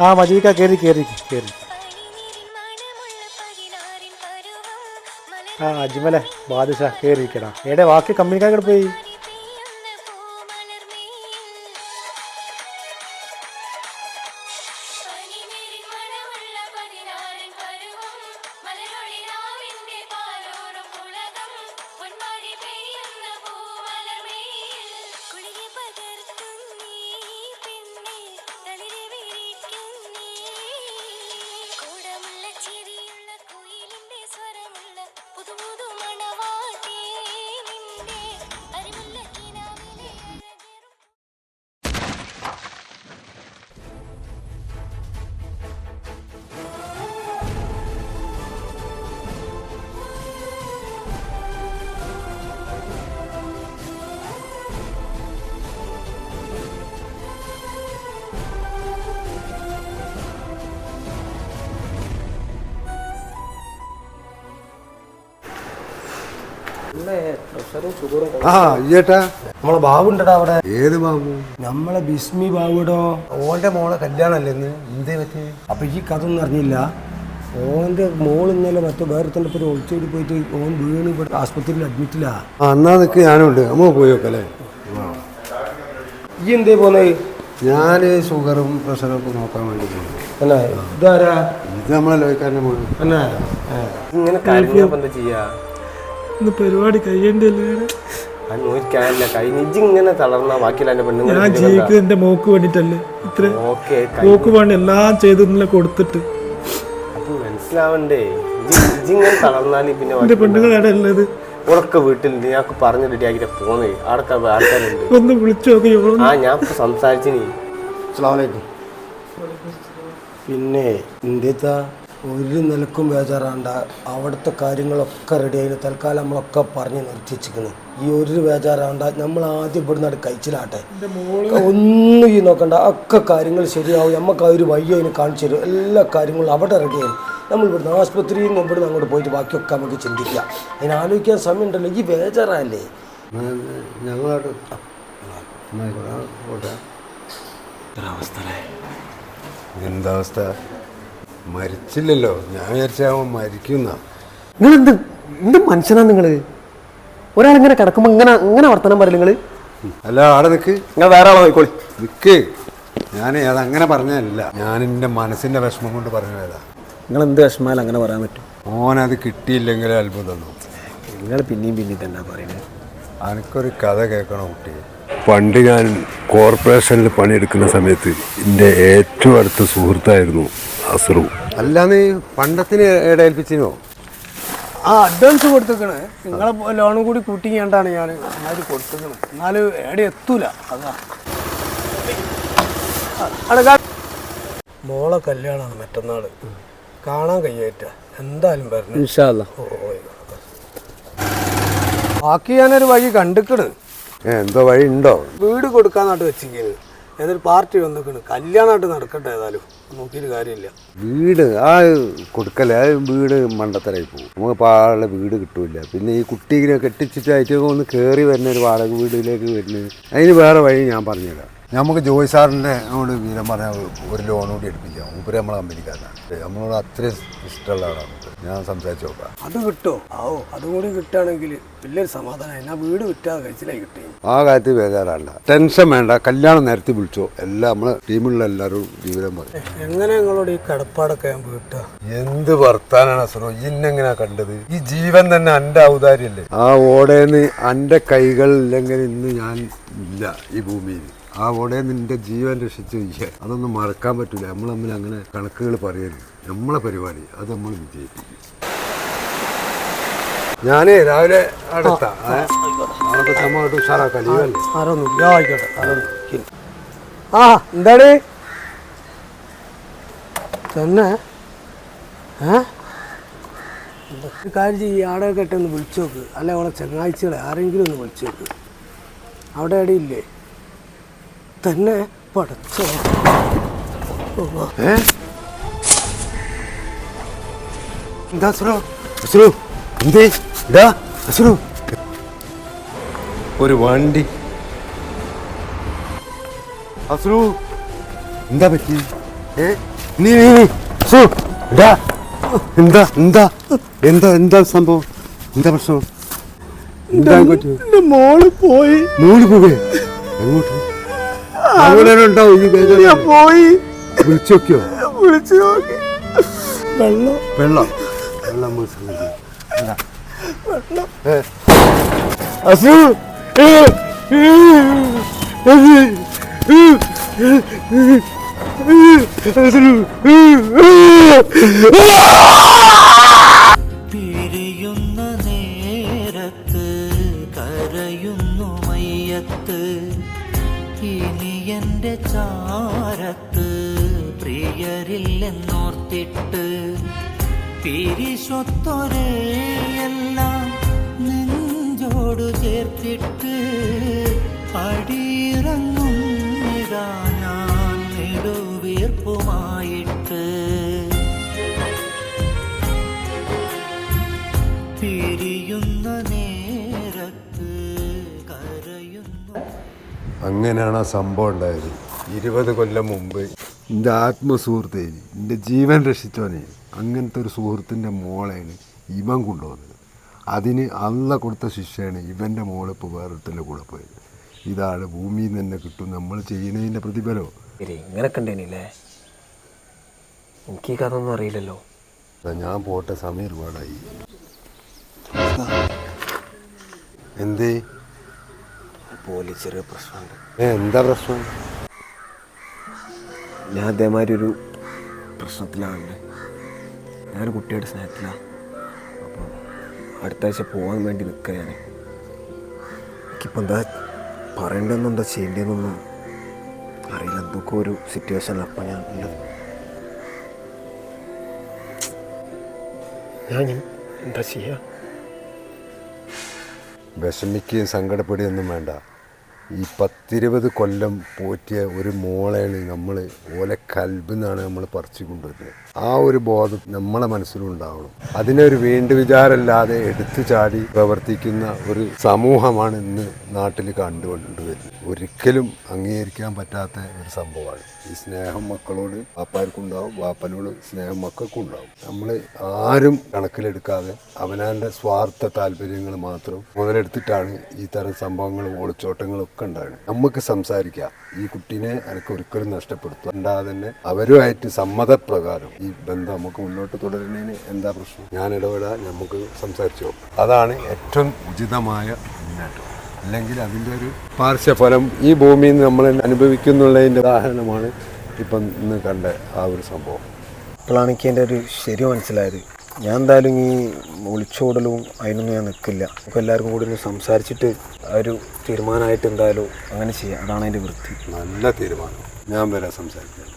ആ മജീദിക്ക കയറി. ആ അജ്മലെ ബാദുഷ കയറിയിരിക്കണം. എവിടെ ബാക്കി കമ്പനിക്കാർ പോയി? നമ്മളെ ബാബുണ്ടടാ അവിടെ. ഏത് ബാബു? നമ്മളെ ബിസ്മി ബാബുടോ. ഓന്റെ മോളെ കല്യാണല്ലേ ഇന്ന്. എന്തേ പറ്റി? അപ്പൊ ഈ കഥ ഒന്നും അറിഞ്ഞില്ല. ഓന്റെ മോള് ഇന്നലെ മറ്റേ വേറെ ഒളിച്ചോടി പോയിട്ട് ഓൻ വീണ് ഇവിടെ ആസ്പത്രിയിൽ അഡ്മിറ്റിലാ. എന്നാ നിക്ക് ഞാനുണ്ട്. അമ്മ പോയി നോക്കല്ലേ. ഈ എന്തേ പോന്നേ? ഞാൻ ഷുഗറും പ്രഷറും ഒക്കെ നോക്കാൻ വേണ്ടി പോകുന്നു. ഇതാരാ? ഇത് നമ്മളെ ലോഹിക്കാരൻ്റെ മോള്. ഇങ്ങനെ കാര്യങ്ങൾ എന്താ ചെയ്യാ? പരിപാടി കഴിയണ്ടല്ലേ? ഇങ്ങനെ തളർന്ന ബാക്കിയുള്ള ഞാൻ ജീവിക്കുന്നത് എന്റെ മോക്ക് വേണ്ടിട്ടല്ലേ. ഇത്ര മോക്ക് വേണ്ടി എല്ലാം ചെയ്തില്ല കൊടുത്തിട്ട് മനസ്സിലാവണ്ടേ? ഇങ്ങനെ തളർന്നാല് പിന്നെ എന്റെ പെണ്ണുങ്ങളാണ് ഉള്ളത്. ഉറക്കെ വീട്ടിൽ ഞാൻ പറഞ്ഞ് റെഡിയാക്കിട്ട് പോന്നേ. ആടൊക്കെ ആൾക്കാരുണ്ട്. ഒന്ന് വിളിച്ചു നോക്കി. ആ ഞാൻ സംസാരിച്ചിനി. പിന്നെ ഇന്ത്യത്തെ ഒരു നിലക്കും ബേജാറാണ്ട. അവിടുത്തെ കാര്യങ്ങളൊക്കെ റെഡിയായി. തൽക്കാലം നമ്മളൊക്കെ പറഞ്ഞ് നിർത്തിച്ചിരിക്കുന്നു. ഈ ഒരു ബേജാറാണ്ട. നമ്മൾ ആദ്യം ഇവിടുന്ന് കഴിച്ചിലാട്ടെ. ഒന്നും ഈ നോക്കണ്ട. ഒക്കെ കാര്യങ്ങൾ ശരിയാവും. നമുക്ക് ആ ഒരു വഴി അതിന് കാണിച്ചു തരും. എല്ലാ കാര്യങ്ങളും അവിടെ റെഡിയായി. നമ്മൾ ഇവിടുന്ന് ആസ്പത്രിയിൽ നിന്ന് ഇവിടുന്ന് അങ്ങോട്ട് പോയിട്ട് ബാക്കിയൊക്കെ നമുക്ക് ചിന്തിക്കാം. അതിന് ആലോചിക്കാൻ സമയമുണ്ടല്ലോ. ഈ ബേജാറല്ലേ ഞങ്ങളോട് എന്താ അവസ്ഥ? മരിച്ചില്ലല്ലോ. ഞാൻ വിചാരിച്ചാവൻ മരിക്കുന്ന. നിങ്ങളെന്ത് എന്ത് മനുഷ്യനാ നിങ്ങള്? ഒരാളിങ്ങനെ കിടക്കുമ്പോ അങ്ങനെ വർത്തനം പറയില്ല നിങ്ങള്. അല്ല ആടെ നിക്ക്. നിങ്ങൾ വേറെ ആളോ നോക്കോളി. നിക്ക്. ഞാൻ അതങ്ങനെ പറഞ്ഞതല്ല. ഞാൻ എൻ്റെ മനസ്സിൻ്റെ വിഷമം കൊണ്ട് പറഞ്ഞതാ. നിങ്ങൾ എന്ത് വിഷമായാലും അങ്ങനെ പറയാൻ പറ്റും. ഓനത് കിട്ടിയില്ലെങ്കിലേ അത്ഭുതം. നിങ്ങൾ പിന്നെയും തന്നെ പറയുന്നത്. എനിക്കൊരു കഥ കേൾക്കണം കുട്ടി. പണ്ട് ഞാൻ കോർപ്പറേഷനിൽ പണിയെടുക്കുന്ന സമയത്ത് എൻ്റെ ഏറ്റവും അടുത്ത സുഹൃത്തായിരുന്നു അസറു. അല്ലാന്ന് പണ്ടത്തിന് ഏൽപ്പിച്ചിനോ? ആ അഡ്വാൻസ് കൊടുത്തേക്കണ്. നിങ്ങളെ ലോണും കൂടി കൂട്ടിക്കാണ്ടാണ് ഞാൻ നന്നായിട്ട് കൊടുത്തേക്കണ്. എന്നാലും എവിടെ എത്തൂല. അതാ മോളെ കല്യാണമാണ് മറ്റന്നാൾ. കാണാൻ കഴിയേറ്റ എന്തായാലും വരണം. ഇൻഷാ അല്ലാ. ബാക്കി ഞാനൊരു വഴി കണ്ടിക്കണ്. എന്തോ വഴി ഉണ്ടോ? വീട് കൊടുക്കാനായിട്ട് വെച്ചിരിക്കുന്നത്. ഏതൊരു പാർട്ടി വന്നിക്കണ്. കല്യാണമായിട്ട് നടക്കട്ടെ. ഏതായാലും നോക്കിയിട്ട് കാര്യമില്ല. വീട് ആ കൊടുക്കല്ലേ. ആ വീട് മണ്ടത്തരായി പോകും. നമുക്ക് പാടുള്ള വീട് കിട്ടൂല. പിന്നെ ഈ കുട്ടീനെ കെട്ടിച്ചിട്ടായിട്ട് ഒന്ന് കയറി വരുന്ന ഒരു വാടക വീട്ടിലേക്ക് വരുന്നത്. അതിന് വേറെ വഴി ഞാൻ പറഞ്ഞുതരാം. നമുക്ക് ജോയ് സാറിൻ്റെ നോട് വീരം പറഞ്ഞാൽ ഒരു ലോൺ കൂടി എടുപ്പിക്കാം. മൂപ്പര് നമ്മളെ കമ്പനിക്കാരനാണ്. നമ്മളോട് അത്രയും ഇഷ്ടമുള്ള ആളാണ്. ഞാൻ സംസാരിച്ച് നോക്കാം. അത് കിട്ടോ? അതുകൂടി കിട്ടുകയാണെങ്കിൽ വലിയൊരു സമാധാനം. എന്നാ വീട് വിറ്റാതെ കഴിച്ചിലായി കിട്ടി. ആ കാര്യത്തിൽ ബേജാറാണ്ട. ടെൻഷൻ വേണ്ട. കല്യാണം നേരത്തെ വിളിച്ചോ. എല്ലാം നമ്മളെ ടീമിലുള്ള എല്ലാവരും വിവരം പറയും. എങ്ങനെ നിങ്ങളോട് ഈ കടപ്പാടൊക്കെ ഞാൻ വീട്ടാ? എന്ത് വർത്താനാണ് അസറോ ഇന്നെങ്ങനെയാ കണ്ടത്? ഈ ജീവൻ തന്നെ എൻ്റെ ഔദാര്യല്ലേ. ആ ഓടേന്ന് എൻ്റെ കൈകൾ ഇല്ലെങ്കിൽ ഇന്ന് ഞാൻ ഇല്ല ഈ ഭൂമിയിൽ. ആ ഓടയിൽ നിന്റെ ജീവൻ രക്ഷിച്ചു വയ്ക്കുക. അതൊന്നും മറക്കാൻ പറ്റില്ല. നമ്മൾ തമ്മിൽ അങ്ങനെ കണക്കുകൾ പറയരുത്. നമ്മളെ പരിപാടി അത് നമ്മൾ വിജയിപ്പിക്കും. ഞാനേ രാവിലെ അടുത്താ ഉഷാറാക്കാം. ആ എന്താണ് തന്നെ? ഒരു കാര്യം ചെയ്യും. ആടെയൊക്കെ ഇട്ട് ഒന്ന് വിളിച്ചു നോക്ക്. അല്ലെ അവളെ ചങ്ങാഴ്ചകളെ ആരെങ്കിലും ഒന്ന് വിളിച്ചു നോക്ക്. അവിടെ എവിടെയില്ലേ തന്നെ? പടച്ചോ. എന്താ അസുറോ? അസുറു എന്തേ? ഇതാ അസുറു ഒരു വണ്ടി. അസുറു എന്താ പറ്റി? നീ നീ നീ സു, ഇതാ. എന്താ എന്താ എന്താ എന്താ സംഭവം? എന്താ പ്രശ്നം? എന്താ പറ്റും? എന്റെ മോള് പോയി. മൂന്ന് പോകേ എങ്ങോട്ട്? അവിടെ ഉണ്ടാവും ഈ ബേജാറ്. ഞാൻ പോയി വിളിച്ചു നോക്കിയോ? വിളിച്ചു നോക്കി. വെള്ളം വെള്ളം വെള്ളം മനസ്സിലാക്കി. അസു പിരിയുന്ന നേരത്ത് കരയുന്നു മയ്യത്ത്, ഇനി എൻ്റെ ചാരത്ത് പ്രിയരില്ലെന്നോർത്തിട്ട്, പിരിശൊത്തൊരെയെല്ലാം നെഞ്ചോട് ചേർത്തിട്ട്, അടിയിറങ്ങും ഇതാ ഞാൻ നെടുവീർപ്പുമായിട്ട്. പിരിയുന്ന നേരത്ത് കരയുന്നു. അങ്ങനെയാണ് ആ സംഭവം ഉണ്ടായത്. 20 കൊല്ലം മുമ്പ് എൻ്റെ ആത്മസുഹൃത്തെ, എൻ്റെ ജീവൻ രക്ഷിച്ചവനെ, അങ്ങനത്തെ ഒരു സുഹൃത്തിൻ്റെ മോളെയാണ് ഇവൻ കൊണ്ടുവന്നത്. അതിന് അള്ള കൊടുത്ത ശിക്ഷയാണ് ഇവൻ്റെ മോളിപ്പോൾ വേറൊരുത്തൻ്റെ കൂടെ പോയത്. ഇതാണ് ഭൂമിയിൽ നിന്ന് തന്നെ കിട്ടും നമ്മൾ ചെയ്യുന്നതിൻ്റെ പ്രതിഫലം. ഇങ്ങനൊക്കെ ഉണ്ടേനില്ലേ? എനിക്ക് ഈ കഥ ഒന്നും അറിയില്ലല്ലോ. ഞാൻ പോട്ടെ, സമയം ഒരുപാടായി. എന്തേ? പോലെ ചെറിയ പ്രശ്നമുണ്ട്. എന്താ പ്രശ്നം? ഞാൻ അതേമാതിരി ഒരു പ്രശ്നത്തിലാണ്. ഞാനൊരു കുട്ടിയുടെ സ്നേഹത്തിലാണ്. അപ്പോൾ അടുത്ത ആഴ്ച പോകാൻ വേണ്ടി നിൽക്കുക ഞാൻ. എനിക്കിപ്പോൾ എന്താ പറയേണ്ടതെന്നും എന്താ ചെയ്യേണ്ടതെന്നൊന്നും അറിയില്ല. എന്തൊക്കെ ഒരു സിറ്റുവേഷനിൽ അപ്പം ഞാൻ ഉള്ളത്. ഞാൻ എന്താ ചെയ്യുക? വിഷമിക്കുകയും സങ്കടപ്പെടുകയൊന്നും വേണ്ട. ഈ 10-20 കൊല്ലം പോറ്റിയ ഒരു മോളെയാണ് നമ്മൾ ഓലെ കൽബിന്നാണ് നമ്മൾ പറിച്ചു കൊണ്ടുവരുന്നത്. ആ ഒരു ബോധം നമ്മളെ മനസ്സിലുണ്ടാവണം. അതിനൊരു വേണ്ട വിചാരമില്ലാതെ എടുത്തു ചാടി പ്രവർത്തിക്കുന്ന ഒരു സമൂഹമാണ് ഇന്ന് നാട്ടിൽ കണ്ടുകൊണ്ടുവരുന്നത്. ഒരിക്കലും അംഗീകരിക്കാൻ പറ്റാത്ത ഒരു സംഭവമാണ് ഈ സ്നേഹം. മക്കളോട് വാപ്പാർക്കുണ്ടാവും, വാപ്പനോട് സ്നേഹം മക്കൾക്കും ഉണ്ടാവും. നമ്മൾ ആരും കണക്കിലെടുക്കാതെ അവനാൻ്റെ സ്വാർത്ഥ താല്പര്യങ്ങൾ മാത്രം മുതലെടുത്തിട്ടാണ് ഈ തരം സംഭവങ്ങളും ഒളിച്ചോട്ടങ്ങളും ഒക്കെ ഉണ്ടാകുന്നത്. നമുക്ക് സംസാരിക്കാം. ഈ കുട്ടീനെ എനിക്ക് ഒരിക്കലും നഷ്ടപ്പെടുത്താതെ തന്നെ അവരുമായിട്ട് സമ്മതപ്രകാരം ഈ ബന്ധം നമുക്ക് മുന്നോട്ട് തുടരുന്നതിന് എന്താ പ്രശ്നം? ഞാൻ ഇടപെടാൻ നമുക്ക് സംസാരിച്ചു നോക്കാം. അതാണ് ഏറ്റവും ഉചിതമായ മുന്നേറ്റം. അല്ലെങ്കിൽ അതിൻ്റെ ഒരു പാർശ്വഫലം ഈ ഭൂമിയിൽ നിന്ന് നമ്മൾ അനുഭവിക്കുന്നുള്ളതിൻ്റെ ഉദാഹരണമാണ് ഇപ്പം ഇന്ന് കണ്ട ആ ഒരു സംഭവം. ഇപ്പോഴാണ് എനിക്ക് എൻ്റെ ഒരു ശരി മനസ്സിലായത്. ഞാൻ എന്തായാലും ഈ ഒളിച്ചോടലും അതിനൊന്നും ഞാൻ നിൽക്കില്ല. നമുക്ക് എല്ലാവർക്കും കൂടി ഒന്ന് സംസാരിച്ചിട്ട് ആ ഒരു തീരുമാനമായിട്ട് എന്തായാലും അങ്ങനെ ചെയ്യാം. അതാണ് അതിൻ്റെ വൃത്തി. നല്ല തീരുമാനം. ഞാൻ വരാം സംസാരിക്കാം.